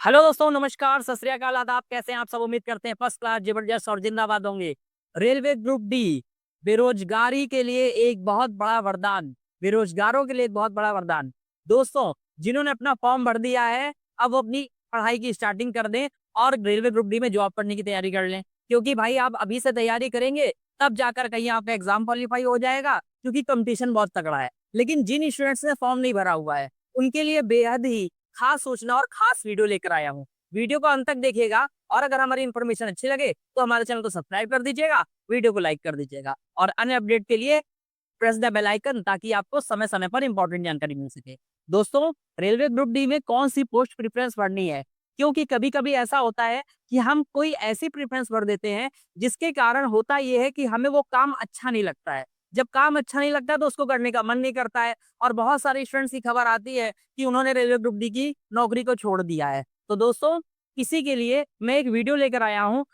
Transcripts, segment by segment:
Hello दोस्तों, नमस्कार, सत श्री अकाल, आदाब। कैसे हैं आप सब? उम्मीद करते हैं फर्स्ट क्लास, जबरदस्त और जिंदाबाद होंगे। रेलवे ग्रुप डी बेरोजगारी के लिए एक बहुत बड़ा वरदान, बेरोजगारों के लिए एक बहुत बड़ा वरदान। दोस्तों, जिन्होंने अपना फॉर्म भर दिया है, अब वो अपनी पढ़ाई की स्टार्टिंग कर दें और रेलवे ग्रुप डी में जॉब करने की तैयारी कर लें। क्योंकि भाई आप अभी से तैयारी करेंगे तब जाकर कहीं आपका एग्जाम क्वालिफाई हो जाएगा, क्योंकि कंपटीशन बहुत तगड़ा है। लेकिन जिन स्टूडेंट्स ने फॉर्म नहीं भरा हुआ है, उनके लिए बेहद ही खास सूचना और खास वीडियो लेकर आया हूँ। वीडियो को अंत तक देखिएगा और अगर हमारी इन्फॉर्मेशन अच्छी लगे तो हमारे चैनल को सब्सक्राइब कर दीजिएगा, वीडियो को लाइक कर दीजिएगा और अन्य अपडेट के लिए प्रेस द बेल आइकन, ताकि आपको समय समय पर इंपॉर्टेंट जानकारी मिल सके। दोस्तों, रेलवे ग्रुप डी में कौन सी पोस्ट प्रेफरेंस भरनी है? क्योंकि कभी कभी ऐसा होता है कि हम कोई ऐसी प्रेफरेंस भर देते हैं जिसके कारण होता यह है कि हमें वो काम अच्छा नहीं लगता है। जब काम अच्छा नहीं लगता है तो उसको करने का मन नहीं करता है और बहुत सारे स्टूडेंट्स की खबर आती है कि उन्होंने रेलवे ग्रुप डी की नौकरी को छोड़ दिया है। तो दोस्तों, इसी के लिए मैं एक वीडियो लेकर आया हूँ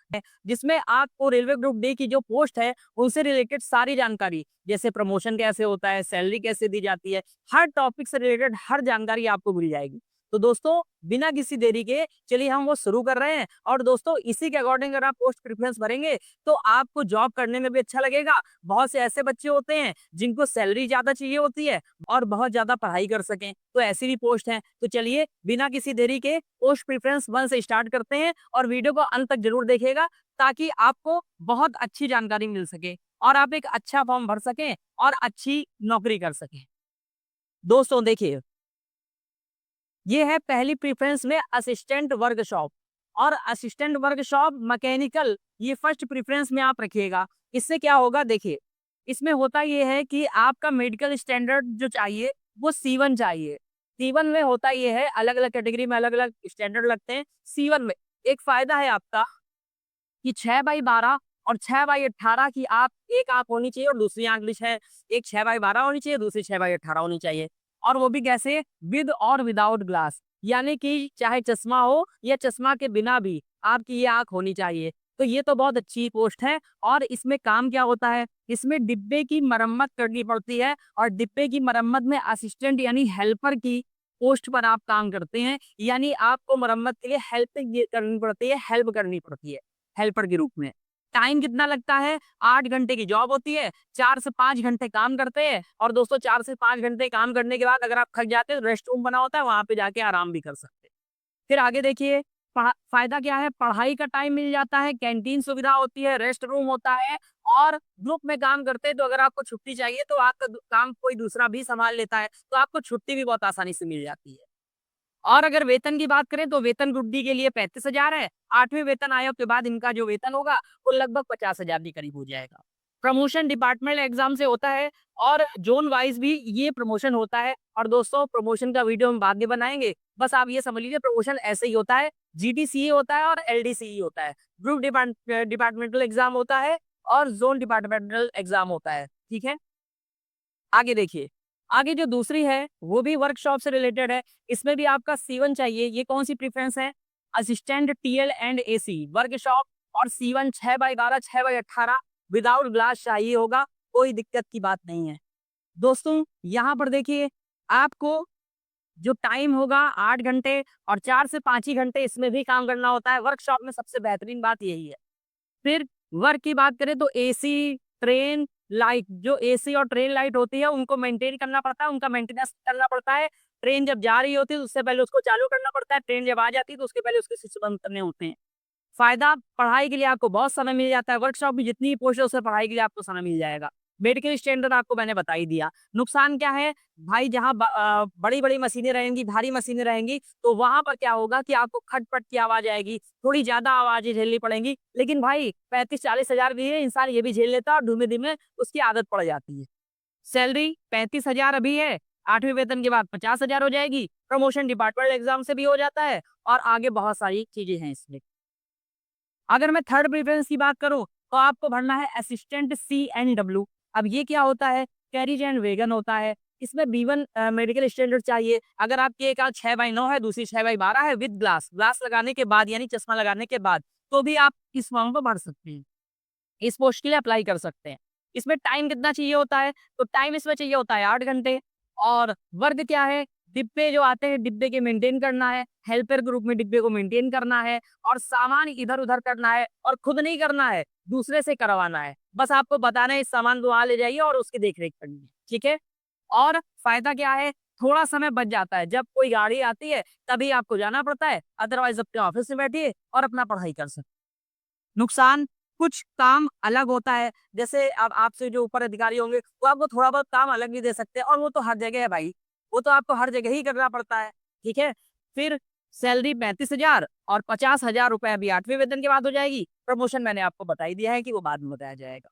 जिसमें आपको रेलवे ग्रुप डी की जो पोस्ट है उनसे रिलेटेड सारी जानकारी, जैसे प्रमोशन कैसे होता है, सैलरी कैसे दी जाती है, हर टॉपिक से रिलेटेड हर जानकारी आपको मिल जाएगी। तो दोस्तों, बिना किसी देरी के चलिए हम वो शुरू कर रहे हैं। और दोस्तों, इसी के अकॉर्डिंग अगर आप पोस्ट प्रेफरेंस भरेंगे तो आपको जॉब करने में भी अच्छा लगेगा। बहुत से ऐसे बच्चे होते हैं जिनको सैलरी ज्यादा चाहिए होती है और बहुत ज्यादा पढ़ाई कर सकें, तो ऐसी भी पोस्ट है। तो चलिए बिना किसी देरी के पोस्ट प्रेफरेंस 1 से स्टार्ट करते हैं और वीडियो को अंत तक जरूर देखिएगा, ताकि आपको बहुत अच्छी जानकारी मिल सके और आप एक अच्छा फॉर्म भर सकें और अच्छी नौकरी कर सकें। दोस्तों देखिए, ये है पहली प्रेफरेंस में असिस्टेंट वर्कशॉप। और असिस्टेंट वर्कशॉप मैकेनिकल, ये फर्स्ट प्रेफरेंस में आप रखिएगा। इससे क्या होगा, देखिए इसमें होता ये है कि आपका मेडिकल स्टैंडर्ड जो चाहिए वो C1 चाहिए। C1 में होता ये है, अलग अलग कैटेगरी में अलग अलग स्टैंडर्ड लगते हैं। C1 में एक फायदा है आपका कि 6/12 और 6/18 की आप एक आंख होनी चाहिए और दूसरी आंख भी है। एक 6/12 होनी चाहिए, दूसरी 6/18 होनी चाहिए। और वो भी कैसे? विद और विदाउट ग्लास, यानी कि चाहे चश्मा हो या चश्मा के बिना भी आपकी ये आंख होनी चाहिए। तो ये तो बहुत अच्छी पोस्ट है। और इसमें काम क्या होता है? इसमें डिब्बे की मरम्मत करनी पड़ती है और डिब्बे की मरम्मत में असिस्टेंट यानी हेल्पर की पोस्ट पर आप काम करते हैं। यानी आपको मरम्मत के लिए हेल्पिंग करनी पड़ती है, हेल्प करनी पड़ती है हेल्पर के रूप में। टाइम कितना लगता है? 8 घंटे की जॉब होती है, 4 से 5 घंटे काम करते हैं। और दोस्तों, 4 से 5 घंटे काम करने के बाद अगर आप थक जाते हैं तो रेस्ट रूम बना होता है, वहां पे जाके आराम भी कर सकते हैं। फिर आगे देखिए, फायदा क्या है? पढ़ाई का टाइम मिल जाता है, कैंटीन सुविधा होती है, रेस्ट रूम होता है। और ग्रुप में काम करते हैं तो अगर आपको छुट्टी चाहिए तो आपका काम कोई दूसरा भी संभाल लेता है, तो आपको छुट्टी भी बहुत आसानी से मिल जाती है। और अगर वेतन की बात करें तो वेतन ग्रुप डी के लिए 35,000 है। 8वें वेतन आयोग के बाद इनका जो वेतन होगा वो लगभग 50,000 के करीब हो जाएगा। प्रमोशन डिपार्टमेंट एग्जाम से होता है और जोन वाइज भी ये प्रमोशन होता है। और दोस्तों, प्रमोशन का वीडियो हम बाद में बनाएंगे, बस आप ये समझ लीजिए प्रमोशन ऐसे ही होता है। GTCE होता है और LDCE होता है। ग्रुप डिपार्टमेंटल एग्जाम होता है और जोन डिपार्टमेंटल एग्जाम होता है। ठीक है, आगे देखिए। आगे जो दूसरी है वो भी वर्कशॉप से रिलेटेड है। इसमें भी आपका C1 चाहिए। ये कौन सी प्रेफरेंस है? Assistant TL&AC workshop. और C1 6/12 6/18 विदाउट ग्लास चाहिए होगा, कोई दिक्कत की बात नहीं है। दोस्तों, यहाँ पर देखिए, आपको जो टाइम होगा 8 घंटे और 4 से 5 ही घंटे इसमें भी काम करना होता है। वर्कशॉप में सबसे बेहतरीन बात यही है। फिर वर्क की बात करें तो एसी, ट्रेन लाइट, जो एसी और ट्रेन लाइट होती है उनको मेंटेन करना पड़ता है, उनका मेंटेनेंस करना पड़ता है। ट्रेन जब जा रही होती है तो उससे पहले उसको चालू करना पड़ता है, ट्रेन जब आ जाती है तो उसके पहले उसके स्विच बंद करने होते हैं। फायदा, पढ़ाई के लिए आपको बहुत समय मिल जाता है। वर्कशॉप में जितनी पोस्ट है उससे पढ़ाई के लिए आपको समय मिल जाएगा। मेडिकल स्टैंडर्ड आपको मैंने बता ही दिया। नुकसान क्या है भाई? जहाँ बड़ी बड़ी मशीनें रहेंगी, भारी मशीनें रहेंगी, तो वहां पर क्या होगा कि आपको खटपट की आवाज आएगी, थोड़ी ज्यादा आवाजें झेलनी पड़ेंगी। लेकिन भाई 35-40 हजार भी है, इंसान ये भी झेल लेता है और धीमे धीमे उसकी आदत पड़ जाती है। सैलरी 35,000 अभी है, 8वें वेतन के बाद 50,000 हो जाएगी। प्रमोशन डिपार्टमेंट एग्जाम से भी हो जाता है और आगे बहुत सारी चीजें हैं इसमें। अगर मैं थर्ड प्रेफरेंस की बात करूं तो आपको भरना है असिस्टेंट CNW। अब ये क्या होता है? कैरिज एंड वेगन होता है। इसमें B1 मेडिकल स्टैंडर्ड चाहिए। अगर आपकी एक आंख 6/9 है, दूसरी 6/12 है, विद ग्लास, ग्लास लगाने के बाद यानी चश्मा लगाने के बाद, तो भी आप इस फॉर्म को भर सकते हैं, इस पोस्ट के लिए अप्लाई कर सकते हैं। इसमें टाइम कितना चाहिए होता है? तो टाइम इसमें चाहिए होता है 8 घंटे। और वर्ग क्या है? डिब्बे जो आते हैं डिब्बे के मेंटेन करना है, हेल्पर ग्रुप में डिब्बे को मेंटेन करना है और सामान इधर-उधर करना है और खुद नहीं करना है, दूसरे से करवाना है। बस आपको बताना है इस सामान को वहाँ ले जाइए और उसकी देख-रेख करनी है, ठीक है? और फ़ायदा क्या है? थोड़ा समय बच जाता है, जब कोई गाड़ी आती है तभी आपको जाना पड़ता है, अदरवाइज़ अपने ऑफ़िस में बैठिए और अपना पढ़ाई कर सकते हैं। नुकसान, कुछ काम अलग होता है, जैसे अब आपसे जो ऊपर अधिकारी होंगे, वो आपको थोड़ा बहुत काम अलग भी दे सकते हैं और वो तो हर जगह है भाई, वो तो आपको हर जगह ही करना पड़ता है, ठीक है? फिर सैलरी 35,000 और 50,000 रुपए अभी 8वें वेतन के बाद हो जाएगी, प्रमोशन मैंने आपको बता ही दिया है कि वो बाद में बताया जाएगा।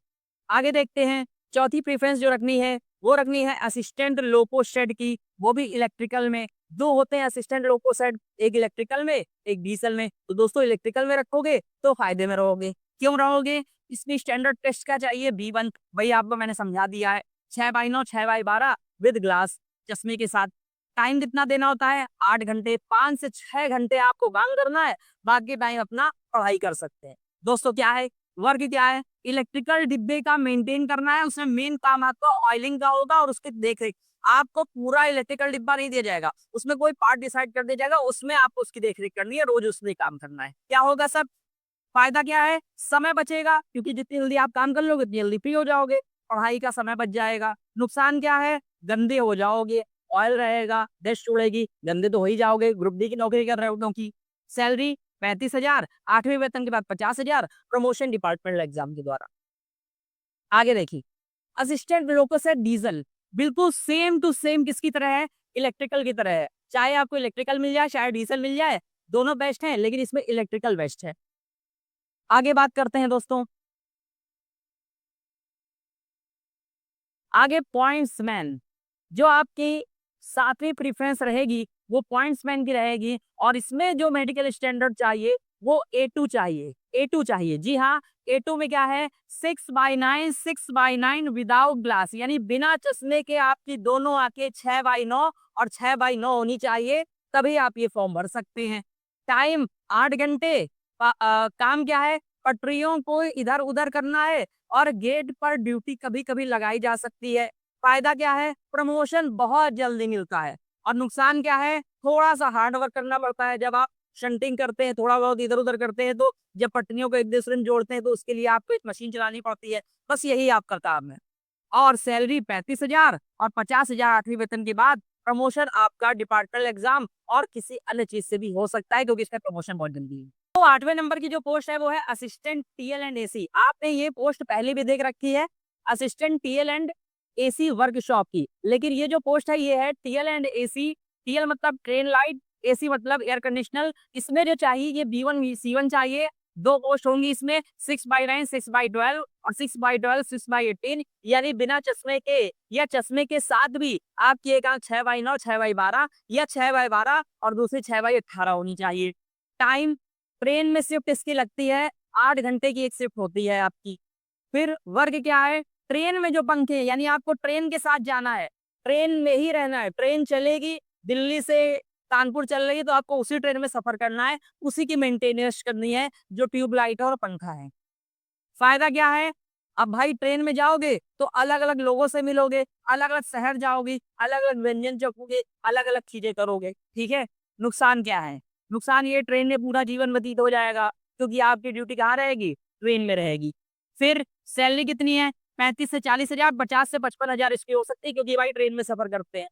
आगे देखते हैं, चौथी प्रेफ़रेंस जो रखनी है, वो रखनी है असिस्टेंट लोको शेड की, वो भी इलेक्ट्रिकल में। 2 होते हैं असिस्टेंट लोको शेड, एक इलेक्ट्रिकल में, एक डीज़ल में। तो दोस्तों इलेक्ट्रिकल में रखोगे तो फ़ायदे में रहोगे। क्यों रहोगे? इसमें स्टैंडर्ड टेस्ट क्या चाहिए B1 वही आपको मैंने समझा दिया है। 6/9 6/12 विद ग्लास चश्मे के साथ। टाइम कितना देना होता है? 8 घंटे, 5 से 6 घंटे आपको काम करना है, बाकी टाइम अपना पढ़ाई कर सकते हैं। दोस्तों क्या है? वर्क क्या है? इलेक्ट्रिकल डिब्बे का मेंटेन करना है, उसमें मेन काम आपका ऑयलिंग का होगा और उसकी देख-रेख। आपको पूरा इलेक्ट्रिकल डिब्बा नहीं दिया जाएगा, उसमें कोई पार्ट डिसाइड कर दिया जाएगा, उसमें आपको उसकी देख-रेख करनी है, रोज़ उसमें काम करना है। क्या होगा सर? फ़ायदा क्या है? समय बचेगा क्योंकि जितनी जल्दी आप काम कर लोगे, उतनी जल्दी फ्री हो जाओगे, पढ़ाई का समय बच जाएगा। नुकसान क्या है? गंदे हो जाओगे, ऑयल रहेगा, डस्ट उड़ेगी, गंदे तो हो ही जाओगे, ग्रुप डी की नौकरी कर रहे हो क्योंकि। सैलरी 35,000 8वें वेतन के बाद 50,000 प्रमोशन डिपार्टमेंटल एग्ज़ाम के द्वारा। आगे देखिए, असिस्टेंट लोको से डीज़ल, बिल्कुल सेम टू सेम किसकी तरह है? इलेक्ट्रिकल की तरह है। चाहे आपको इलेक्ट्रिकल मिल जाए, चाहे डीज़ल मिल जाए, दोनों बेस्ट हैं, लेकिन इसमें इलेक्ट्रिकल बेस्ट है। आगे बात करते हैं दोस्तों, आगे पॉइंट्समैन, जो आपकी 7वीं प्रेफ़रेंस रहेगी, वो पॉइंट्समैन की रहेगी और इसमें जो मेडिकल स्टैंडर्ड चाहिए, वो A2 चाहिए, A2 चाहिए। जी हाँ, A2 में क्या है 6/9 विदाउट ग्लास यानी बिना चश्मे के आपकी दोनों आँखें 6/9 और 6/9 होनी चाहिए, तभी आप ये फ़ॉर्म भर सकते हैं। टाइम 8 घंटे काम क्या है पटरियों को इधर-उधर करना है और गेट पर ड्यूटी कभी-कभी लगाई जा सकती है। फ़ायदा क्या है? प्रमोशन बहुत जल्दी मिलता है और नुकसान क्या है? थोड़ा-सा हार्ड वर्क करना पड़ता है। जब आप शंटिंग करते हैं, थोड़ा बहुत इधर-उधर करते हैं, तो जब पटरियों को एक-दूसरे में जोड़ते हैं, तो उसके लिए आपको एक मशीन चलानी पड़ती है। बस यही आपका काम है और सैलरी 35,000 और 50,000 8वीं वेतन के बाद प्रमोशन आपका डिपार्टमेंटल एग्ज़ाम और किसी अन्य चीज़ से भी हो सकता है क्योंकि इसमें प्रमोशन बहुत जल्दी है। तो 8वें नंबर की जो पोस्ट है वो है असिस्टेंट टीएल एंड एसी। आपने ये पोस्ट पहले भी देख रखी है, assistant TL and AC workshop की। लेकिन ये जो पोस्ट है ये है टीएल एंड एसी, टीएल मतलब ट्रेन लाइट, एसी मतलब एयर कंडीशनर। इसमें जो चाहिए ये बी1 सी1 चाहिए। 2 पोस्ट होंगी इसमें 6/9 6/12 और 6/12 6/18 यानी बिना चश्मे के या चश्मे के साथ भी आपकी एक आँख 6/9 6/12 या 6/12 और दूसरी 6/18 होनी चाहिए। टाइम ट्रेन में शिफ्ट इसकी लगती है 8 घंटे की एक शिफ्ट होती है आपकी। फिर वर्ग क्या है? ट्रेन में जो पंखे हैं यानी आपको ट्रेन के साथ जाना है, ट्रेन में ही रहना है। ट्रेन चलेगी, दिल्ली से कानपुर चल रही है तो आपको उसी ट्रेन में सफ़र करना है, उसी की मेंटेनेंस करनी है, जो ट्यूब लाइट है और पंखा है। फ़ायदा क्या है? अब भाई ट्रेन में जाओगे तो अलग-अलग लोगों से मिलोगे, अलग-अलग शहर जाओगे, अलग-अलग व्यंजन चखोगे, अलग-अलग चीज़ें करोगे, ठीक है? नुकसान क्या है? नुकसान ये ट्रेन में पूरा जीवन व्यतीत हो जाएगा, क्योंकि आपकी ड्यूटी कहाँ रहेगी? ट्रेन में रहेगी। फिर सैलरी कितनी है? 35 से 40,000, 50 से 55,000 इसकी हो सकती है क्योंकि भाई ट्रेन में सफ़र करते हैं।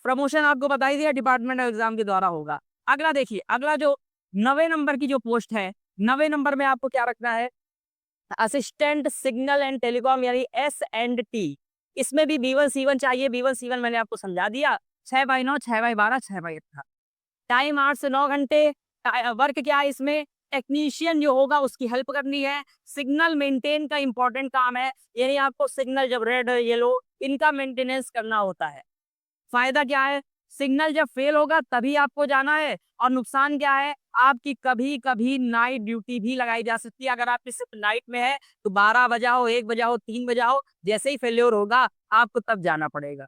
प्रमोशन आपको बता ही दिया डिपार्टमेंट एग्ज़ाम के द्वारा होगा। अगला देखिए, अगला जो 9वें नंबर की जो पोस्ट है, 9वें नंबर में आपको क्या रखना है? असिस्टेंट सिग्नल एंड टेलीकॉम यानी S&T इसमें भी B1 C1 चाहिए। B1 C1 मैंने आपको समझा दिया 6/9 6/12 6/18 टाइम 8 से 9 घंटे। वर्क क्या है इसमें टेक्नीशियन जो होगा उसकी हेल्प करनी है। सिग्नल मेंटेन का इंपॉर्टेंट काम है यानी आपको सिग्नल जब रेड येलो इनका मेंटेनेंस करना होता है। फ़ायदा क्या है? सिग्नल जब फ़ेल होगा तभी आपको जाना है और नुकसान क्या है? आपकी कभी-कभी नाइट ड्यूटी भी लगाई जा सकती है। अगर आपकी शिफ्ट नाइट में है तो 12 बजा हो, 1 बजा हो, 3 बजा हो, जैसे ही फेल्योर होगा आपको तब जाना पड़ेगा।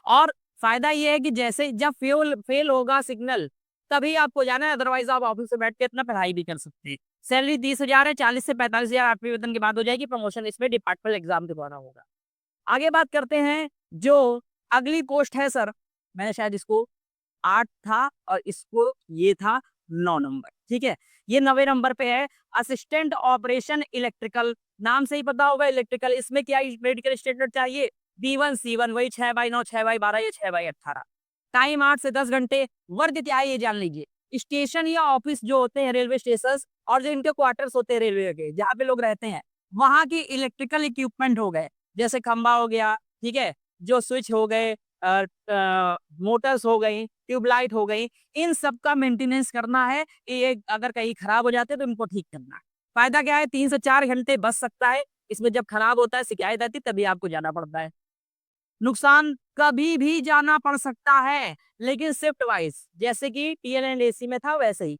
और फ़ायदा ये है कि जैसे जब फ़ेल होगा सिग्नल तभी आपको जाना है अदरवाइज़ आप ऑफ़िस में बैठ के अपना पढ़ाई भी कर सकते हैं। सैलरी 30,000 है, 40 से 45,000 8वें वेतन के बाद हो जाएगी, प्रमोशन इसमें डिपार्टमेंटल एग्ज़ाम के द्वारा होगा। आगे बात करते हैं जो अगली पोस्ट है सर मैंने शायद इसको 8 था और इसको ये था 9 नंबर, ठीक है। ये 9वें नंबर पे है असिस्टेंट ऑपरेशन इलेक्ट्रिकल, नाम से ही पता होगा इलेक्ट्रिकल। इसमें क्या मेडिकल स्टैंडर्ड चाहिए, B1 C1 वही 6/9 6/12 या 6/18। टाइम 8 से 10 घंटे। वर्ग क्या है ये जान लीजिए। स्टेशन या ऑफिस जो होते हैं रेलवे स्टेशन और जो इनके क्वार्टर्स होते हैं रेलवे के जहाँ पे लोग रहते हैं, वहां की इलेक्ट्रिकल इक्विपमेंट हो गए, जैसे खंबा हो गया, ठीक है, जो स्विच हो गए, मोटर्स हो गई, ट्यूबलाइट हो गई, इन सब का मेंटेनेंस करना है। ये अगर कहीं खराब हो जाते हैं तो इनको ठीक करना है। फायदा क्या है, 3 से 4 घंटे बच सकता है इसमें। जब खराब होता है, शिकायत आती तभी आपको जाना पड़ता है। नुकसान कभी भी जाना पड़ सकता है, लेकिन शिफ्ट वाइज, जैसे कि टीएल एंड एसी में था वैसे ही।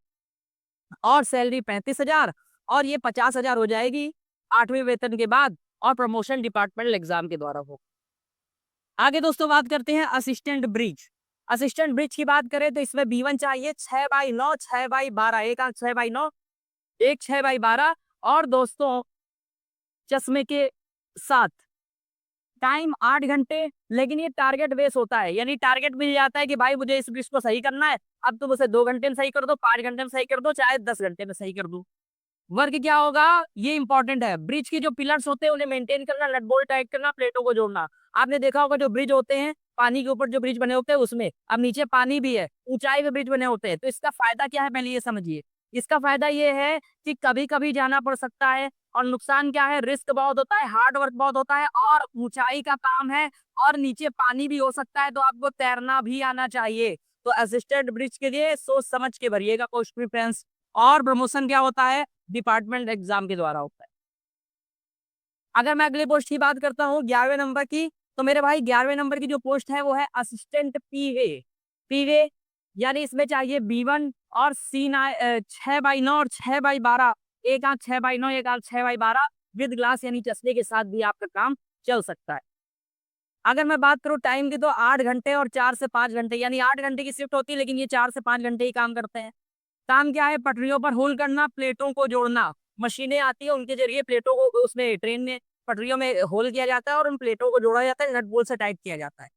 और सैलरी 35,000 और ये 50,000 हो जाएगी 8वें वेतन के बाद, और प्रमोशन डिपार्टमेंटल एग्जाम के द्वारा हो। आगे दोस्तों बात करते हैं असिस्टेंट ब्रिज। असिस्टेंट ब्रिज की बात करें तो इसमें B1 चाहिए 6/9 6/12, एक आंख 6/9 एक 6/12, और दोस्तों चश्मे के साथ। टाइम 8 घंटे, लेकिन ये टारगेट बेस होता है, यानी टारगेट मिल जाता है कि भाई मुझे इस ब्रिज को सही करना है, अब तुम उसे 2 घंटे में सही कर दो, 5 घंटे में सही कर दो, चाहे 10 घंटे में सही कर दो। वर्क क्या होगा, ये इंपॉर्टेंट है। ब्रिज की जो पिलर्स होते हैं उन्हें मेंटेन करना, नट बोल्ट टाइट करना, प्लेटों को जोड़ना। आपने देखा होगा जो ब्रिज होते हैं पानी के ऊपर, जो ब्रिज बने होते हैं उसमें अब नीचे पानी भी है, ऊंचाई पे ब्रिज बने होते हैं, तो इसका फायदा क्या है पहले ये समझिए। इसका फायदा ये है कि कभी कभी जाना पड़ सकता है, और नुकसान क्या है, रिस्क बहुत होता है, हार्ड वर्क बहुत होता है, और ऊंचाई का काम है, और नीचे पानी भी हो सकता है, तो आपको तैरना भी आना चाहिए। तो असिस्टेंट ब्रिज के लिए सोच समझ के भरिएगा पोस्ट प्रिफरेंस। और प्रमोशन क्या होता है, डिपार्टमेंट एग्जाम के द्वारा होता है। अगर मैं अगले पोस्ट की बात करता हूँ 11वें नंबर की, तो मेरे भाई 11वें नंबर की जो पोस्ट है वो है असिस्टेंट पीवे। पीवे यानी इसमें चाहिए B1 और C9 6/9 और 6/12, एक आंख 6/9 एक आंख 6/12 विद ग्लास, यानी चश्मे के साथ भी आपका काम चल सकता है। अगर मैं बात करूँ टाइम की तो 8 घंटे और 4 से 5 घंटे, यानी 8 घंटे की शिफ्ट होती है, लेकिन ये 4 से 5 घंटे ही काम करते हैं। काम क्या है, पटरियों पर होल करना, प्लेटों को जोड़ना। मशीनें आती है, उनके जरिए प्लेटों को उसमें ट्रेन में पटरियों में होल किया जाता है और उन प्लेटों को जोड़ा जाता है, नट बोल्ट से टाइट किया जाता है।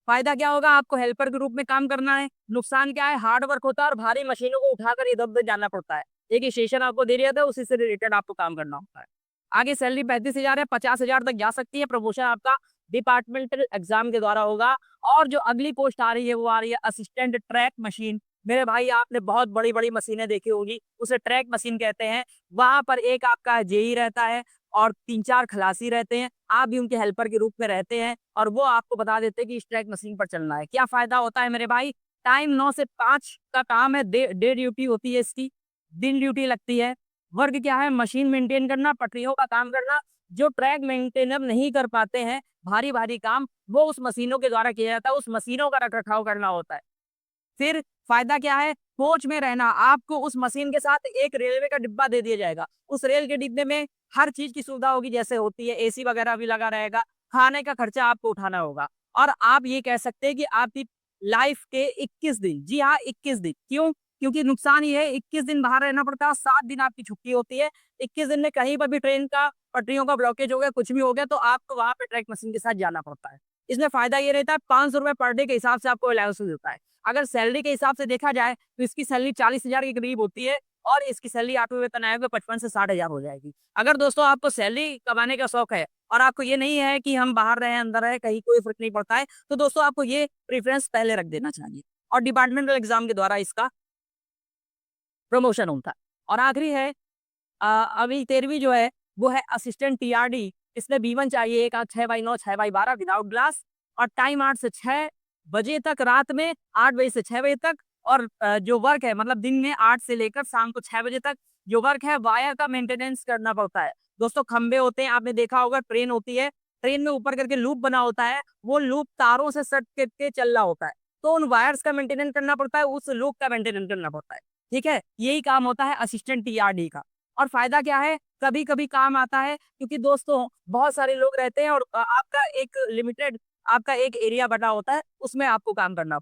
फायदा क्या होगा, आपको हेल्पर के रूप में काम करना है। नुकसान क्या है, हार्ड वर्क होता है और भारी मशीनों को उठाकर इधर उधर जाना पड़ता है। एक स्टेशन आपको दे दिया था, उसी से रिलेटेड आपको काम करना होता है। आगे सैलरी 35,000 है, 50,000 तक जा सकती है। प्रमोशन आपका डिपार्टमेंटल एग्जाम के द्वारा होगा। और जो अगली पोस्ट आ रही है वो आ रही है असिस्टेंट ट्रैक मशीन। मेरे भाई आपने बहुत बड़ी बड़ी मशीनें देखी होगी, उसे ट्रैक मशीन कहते हैं। वहां पर एक आपका जेई रहता है और 3-4 खलासी रहते हैं, आप भी उनके हेल्पर के रूप में रहते हैं, और वो आपको बता देते हैं कि इस ट्रैक मशीन पर चलना है। क्या फायदा होता है मेरे भाई, टाइम 9 से 5 का काम है, डे ड्यूटी होती है इसकी, दिन ड्यूटी लगती है। वर्क क्या है, मशीन मेंटेन करना, पटरियों का काम करना। जो ट्रैक मेंटेनर नहीं कर पाते हैं भारी भारी काम, वो उस मशीनों के द्वारा किया जाता है, उस मशीनों का रखरखाव करना होता है। फिर फायदा क्या है, कोच में रहना, आपको उस मशीन के साथ एक रेलवे का डिब्बा दे दिया जाएगा। उस रेल के डिब्बे में हर चीज की सुविधा होगी, जैसे होती है एसी वगैरह भी लगा रहेगा, खाने का खर्चा आपको उठाना होगा। और आप ये कह सकते हैं कि आपकी लाइफ के 21 दिन, जी हाँ 21 दिन, क्यों, क्योंकि नुकसान ये है 21 दिन बाहर रहना पड़ता है, 7 दिन आपकी छुट्टी होती है। 21 दिन में कहीं पर भी ट्रेन का पटरियों का ब्लॉकेज हो गया, कुछ भी हो गया, तो आपको वहां पे ट्रैक मशीन के साथ जाना पड़ता है। इसमें फायदा ये रहता है 500 रुपए पर डे के हिसाब से आपको अलाउंस मिलता है। अगर सैलरी के हिसाब से देखा जाए तो इसकी सैलरी 40,000 के करीब होती है, और इसकी सैलरी 8वें वेतन आयोग में 55 से 60,000 हो जाएगी। अगर दोस्तों आपको सैलरी कमाने का शौक है और आपको ये नहीं है कि हम बाहर रहे अंदर रहे कहीं कोई फर्क नहीं पड़ता है, तो दोस्तों आपको ये प्रेफरेंस पहले रख देना चाहिए, और डिपार्टमेंटल एग्जाम के द्वारा इसका प्रमोशन होता है। और आखिरी है अभी 13वीं जो है वो है असिस्टेंट टीआरडी। इसमें B1 चाहिए, एक आंख 6/9 6/12 विदाउट ग्लास, और टाइम 8 से 6 बजे तक, रात में 8 बजे से 6 बजे तक। और जो वर्क है मतलब दिन में 8 से लेकर शाम को 6 बजे तक जो वर्क है, वायर का मेंटेनेंस करना पड़ता है। दोस्तों खंबे होते हैं, आपने देखा होगा, ट्रेन होती है, ट्रेन में ऊपर करके लूप बना होता है, वो लूप तारों से सट करके चल रहा होता है, तो उन वायर्स का मेंटेनेंस करना पड़ता है, उस लूप का मेंटेनेंस करना पड़ता है। ठीक है, यही काम होता है असिस्टेंट टीआरडी का। और फायदा क्या है, कभी कभी काम आता है, क्योंकि दोस्तों बहुत सारे लोग रहते हैं, और आपका एक लिमिटेड, आपका एक एरिया बटा होता है, उसमें आपको काम करना।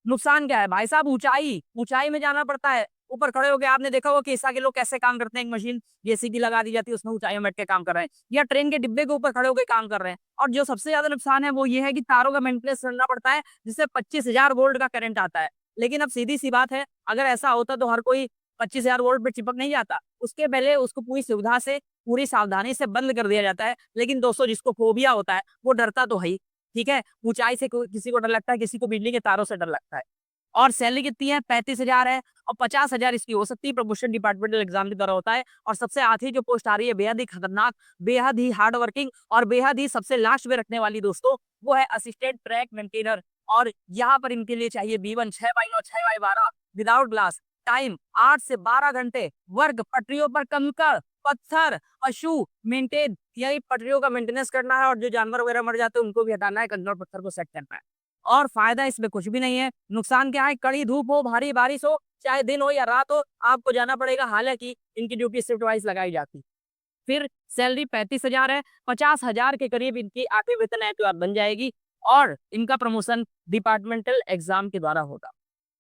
नुकसान क्या है भाई साहब, ऊंचाई ऊंचाई में जाना पड़ता है, ऊपर खड़े होकर आपने देखा होगा कि ईसा के लोग कैसे काम करते हैं, एक मशीन जेसीबी लगा दी जाती है, उसमें ऊंचाई में बैठ के काम कर रहे हैं, या ट्रेन के डिब्बे के ऊपर खड़े होकर काम कर रहे हैं। और जो सबसे ज्यादा नुकसान है वो ये है कि तारों का मेंटेनेंस करना पड़ता है, जिससे 25,000 वोल्ट का करंट आता है। लेकिन अब सीधी सी बात है, अगर ऐसा होता तो हर कोई 25,000 वोल्ट पे चिपक नहीं जाता। उसके पहले उसको पूरी सुविधा से, पूरी सावधानी से बंद कर दिया जाता है। लेकिन दोस्तों, जिसको फोबिया होता है वो डरता तो है ही, ठीक है। ऊंचाई से किसी को डर लगता है, किसी को बिजली के तारों से डर लगता है। और सैलरी कितनी है? 35,000 है, और 50,000 इसकी हो सकती है, प्रमोशन डिपार्टमेंटल एग्जाम के द्वारा होता है। और सबसे आखिरी जो पोस्ट आ रही है, बेहद ही खतरनाक, बेहद ही हार्ड वर्किंग और बेहद ही सबसे लास्ट में रखने वाली दोस्तों, वो है असिस्टेंट ट्रैक मेंटेनर। और यहाँ पर इनके लिए चाहिए B1 6x9 6x12 without glass, time 8 से 12 घंटे, वर्क पटरियों पर कंकड़ पत्थर पशु मेंटेन, यही पटरियों का मेंटेनेंस करना है, और जो जानवर वगैरह मर जाते हैं उनको भी हटाना है, कंकड़ पत्थर को सेट करना है। और फायदा इसमें कुछ भी नहीं है। नुकसान क्या है? कड़ी धूप हो, भारी बारिश हो, चाहे दिन हो या रात हो, आपको जाना पड़ेगा। हालांकि इनकी ड्यूटी शिफ्ट वाइज लगाई जाती। फिर सैलरी 35,000 है, 50,000 के करीब इनकी आखिरी वेतन एतवार बन जाएगी, और इनका प्रमोशन डिपार्टमेंटल एग्जाम के द्वारा होगा।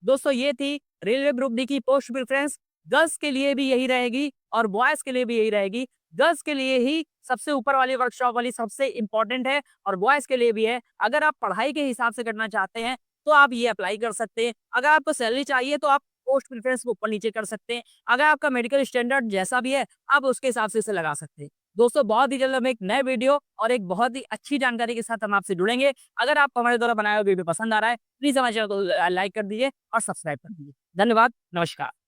दोस्तों, ये थी रेलवे ग्रुप डी की पोस्ट प्रेफरेंस। गर्ल्स के लिए भी यही रहेगी और बॉयज के लिए भी यही रहेगी। गर्ल्स के लिए ही सबसे ऊपर वाली वर्कशॉप वाली सबसे इंपॉर्टेंट है, और बॉयज के लिए भी है। अगर आप पढ़ाई के हिसाब से करना चाहते हैं तो आप ये अप्लाई कर सकते हैं। अगर आपको सैलरी चाहिए तो आप पोस्ट प्रेफरेंस को ऊपर नीचे कर सकते हैं। अगर आपका मेडिकल स्टैंडर्ड जैसा भी है, आप उसके हिसाब से इसे लगा सकते हैं। दोस्तों, बहुत ही जल्द हम एक नए वीडियो और एक बहुत ही अच्छी जानकारी के साथ हम आपसे जुड़ेंगे। अगर आपको हमारे द्वारा बनाया हुआ वीडियो पसंद आ रहा है, प्लीज हमारे चैनल को लाइक कर दीजिए और सब्सक्राइब कर दीजिए। धन्यवाद, नमस्कार।